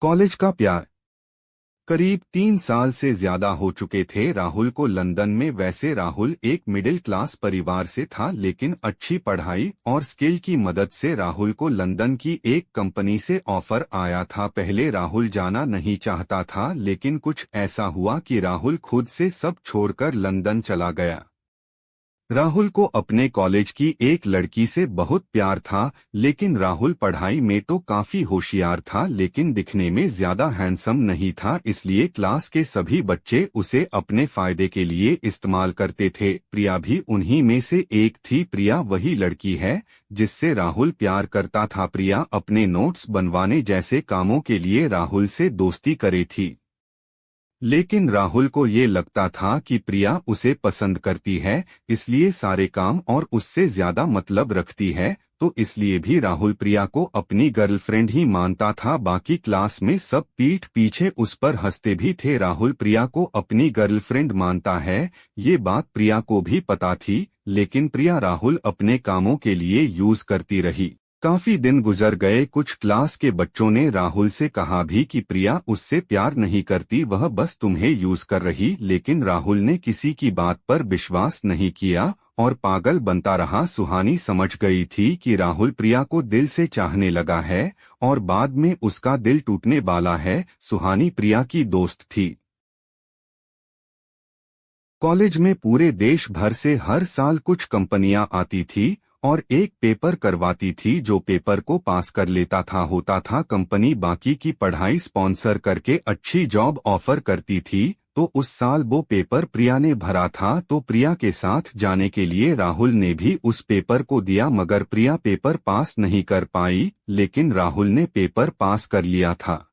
College का प्यार। करीब 3 साल से ज्यादा हो चुके थे राहुल को लंदन में। वैसे राहुल एक मिडिल क्लास परिवार से था, लेकिन अच्छी पढ़ाई और स्किल की मदद से राहुल को लंदन की एक कंपनी से ऑफर आया था। पहले राहुल जाना नहीं चाहता था, लेकिन कुछ ऐसा हुआ कि राहुल खुद से सब छोड़कर लंदन चला गया। राहुल को अपने कॉलेज की एक लड़की से बहुत प्यार था, लेकिन राहुल पढ़ाई में तो काफी होशियार था, लेकिन दिखने में ज्यादा हैंडसम नहीं था। इसलिए क्लास के सभी बच्चे उसे अपने फायदे के लिए इस्तेमाल करते थे। प्रिया भी उन्हीं में से एक थी। प्रिया वही लड़की है जिससे राहुल प्यार करता था। प्रिया अपने नोट्स बनवाने जैसे कामों के लिए राहुल से दोस्ती करे थी, लेकिन राहुल को ये लगता था कि प्रिया उसे पसंद करती है, इसलिए सारे काम और उससे ज्यादा मतलब रखती है। तो इसलिए भी राहुल प्रिया को अपनी गर्लफ्रेंड ही मानता था। बाकी क्लास में सब पीठ पीछे उस पर हंसते भी थे। राहुल प्रिया को अपनी गर्लफ्रेंड मानता है, ये बात प्रिया को भी पता थी, लेकिन प्रिया राहुल अपने कामों के लिए यूज करती रही। काफी दिन गुजर गए। कुछ क्लास के बच्चों ने राहुल से कहा भी कि प्रिया उससे प्यार नहीं करती, वह बस तुम्हें यूज कर रही। लेकिन राहुल ने किसी की बात पर विश्वास नहीं किया और पागल बनता रहा। सुहानी समझ गई थी कि राहुल प्रिया को दिल से चाहने लगा है और बाद में उसका दिल टूटने वाला है। सुहानी प्रिया की दोस्त थी। कॉलेज में पूरे देश भर से हर साल कुछ कंपनियां आती थी और एक पेपर करवाती थी। जो पेपर को पास कर लेता था होता था कंपनी बाकी की पढ़ाई स्पॉन्सर करके अच्छी जॉब ऑफर करती थी। तो उस साल वो पेपर प्रिया ने भरा था, तो प्रिया के साथ जाने के लिए राहुल ने भी उस पेपर को दिया, मगर प्रिया पेपर पास नहीं कर पाई। लेकिन राहुल ने पेपर पास कर लिया था।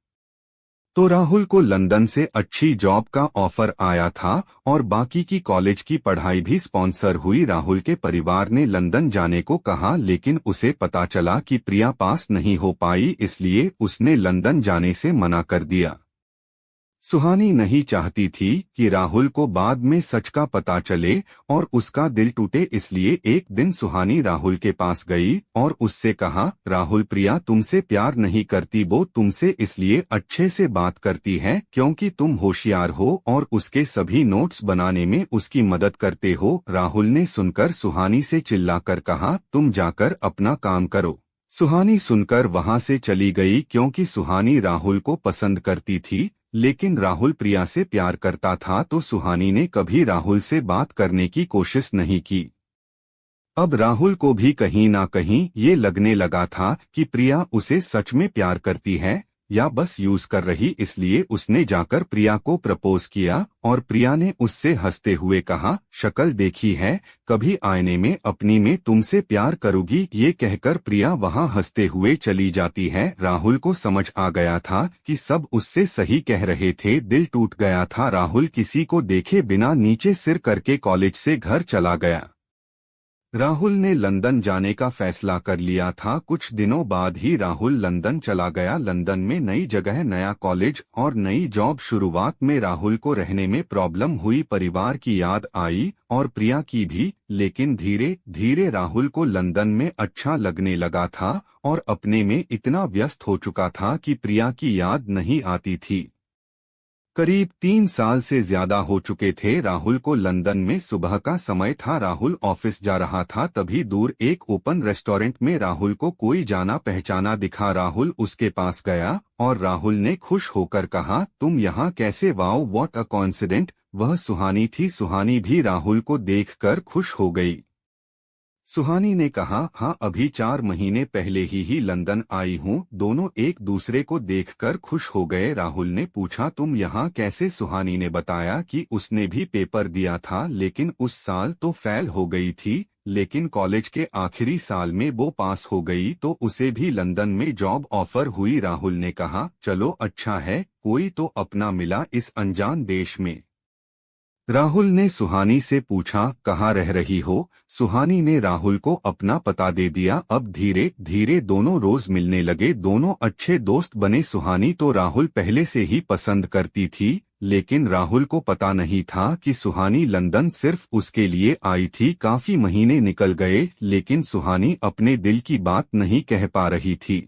तो राहुल को लंदन से अच्छी जॉब का ऑफर आया था और बाकी की कॉलेज की पढ़ाई भी स्पॉन्सर हुई। राहुल के परिवार ने लंदन जाने को कहा, लेकिन उसे पता चला कि प्रिया पास नहीं हो पाई, इसलिए उसने लंदन जाने से मना कर दिया। सुहानी नहीं चाहती थी कि राहुल को बाद में सच का पता चले और उसका दिल टूटे, इसलिए एक दिन सुहानी राहुल के पास गई और उससे कहा, राहुल प्रिया तुमसे प्यार नहीं करती, वो तुमसे इसलिए अच्छे से बात करती है क्योंकि तुम होशियार हो और उसके सभी नोट्स बनाने में उसकी मदद करते हो। राहुल ने सुनकर सुहानी से चिल्लाकर कहा, तुम जाकर अपना काम करो। सुहानी सुनकर वहां से चली गई क्योंकि सुहानी राहुल को पसंद करती थी, लेकिन राहुल प्रिया से प्यार करता था। तो सुहानी ने कभी राहुल से बात करने की कोशिश नहीं की। अब राहुल को भी कहीं ना कहीं ये लगने लगा था कि प्रिया उसे सच में प्यार करती है या बस यूज कर रही, इसलिए उसने जाकर प्रिया को प्रपोज किया और प्रिया ने उससे हंसते हुए कहा, शक्ल देखी है, कभी आईने में अपनी में तुमसे प्यार करूंगी। ये कहकर प्रिया वहां हंसते हुए चली जाती है। राहुल को समझ आ गया था कि सब उससे सही कह रहे थे। दिल टूट गया था। राहुल किसी को देखे बिना नीचे सिर करके कॉलेज से घर चला गया। राहुल ने लंदन जाने का फैसला कर लिया था। कुछ दिनों बाद ही राहुल लंदन चला गया। लंदन में नई जगह, नया कॉलेज और नई जॉब। शुरुआत में राहुल को रहने में प्रॉब्लम हुई, परिवार की याद आई और प्रिया की भी, लेकिन धीरे धीरे राहुल को लंदन में अच्छा लगने लगा था और अपने में इतना व्यस्त हो चुका था कि प्रिया की याद नहीं आती थी। करीब 3 साल से ज्यादा हो चुके थे राहुल को लंदन में। सुबह का समय था, राहुल ऑफिस जा रहा था, तभी दूर एक ओपन रेस्टोरेंट में राहुल को कोई जाना पहचाना दिखा। राहुल उसके पास गया और राहुल ने खुश होकर कहा, तुम यहाँ कैसे? Wow, what a coincident. वह सुहानी थी। सुहानी भी राहुल को देखकर खुश हो गई। सुहानी ने कहा, हाँ, अभी 4 महीने पहले ही लंदन आई हूँ। दोनों एक दूसरे को देखकर खुश हो गए। राहुल ने पूछा, तुम यहाँ कैसे? सुहानी ने बताया कि उसने भी पेपर दिया था, लेकिन उस साल तो फेल हो गई थी, लेकिन कॉलेज के आखिरी साल में वो पास हो गई तो उसे भी लंदन में जॉब ऑफर हुई। राहुल ने कहा, चलो अच्छा है, कोई तो अपना मिला इस अनजान देश में। राहुल ने सुहानी से पूछा, कहाँ रह रही हो? सुहानी ने राहुल को अपना पता दे दिया। अब धीरे धीरे दोनों रोज मिलने लगे, दोनों अच्छे दोस्त बने। सुहानी तो राहुल पहले से ही पसंद करती थी, लेकिन राहुल को पता नहीं था कि सुहानी लंदन सिर्फ उसके लिए आई थी। काफी महीने निकल गए, लेकिन सुहानी अपने दिल की बात नहीं कह पा रही थी।